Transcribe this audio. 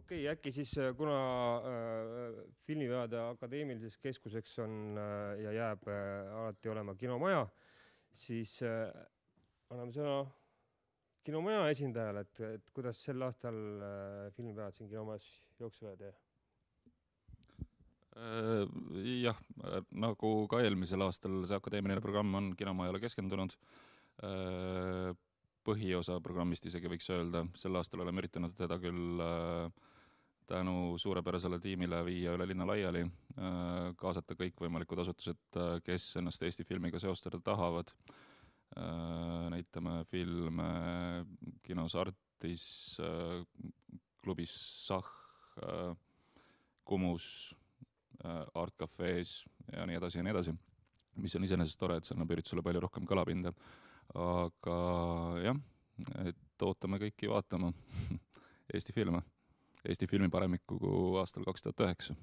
Okei, äkki siis, kuna filmipeade akadeemiliseks keskuseks on ja jääb alati olema kinomaja, siis anname sõna kinomaja esindajale, et kuidas sel aastal filmipead siin kinomajas jooksevad. Jah, nagu ka eelmisel aastal see akadeemiline programm on kinomajale keskendunud. Põhiosa programmist isegi võiks öelda. Sel aastal oleme üritanud teda küll tänu suurepärasele tiimile viia üle linna laiali, kaasata kõik võimalikud asutused, kes ennast Eesti filmiga seostada tahavad. Näitame filme kinos Artis, klubis Sah, Kumus, Art Cafees ja nii edasi, mis on iseenesest tore, et see annab üritusele palju rohkem kõlapinda. Aga jah, et ootame kõiki vaatama Eesti filmi paremikku aastal 2009.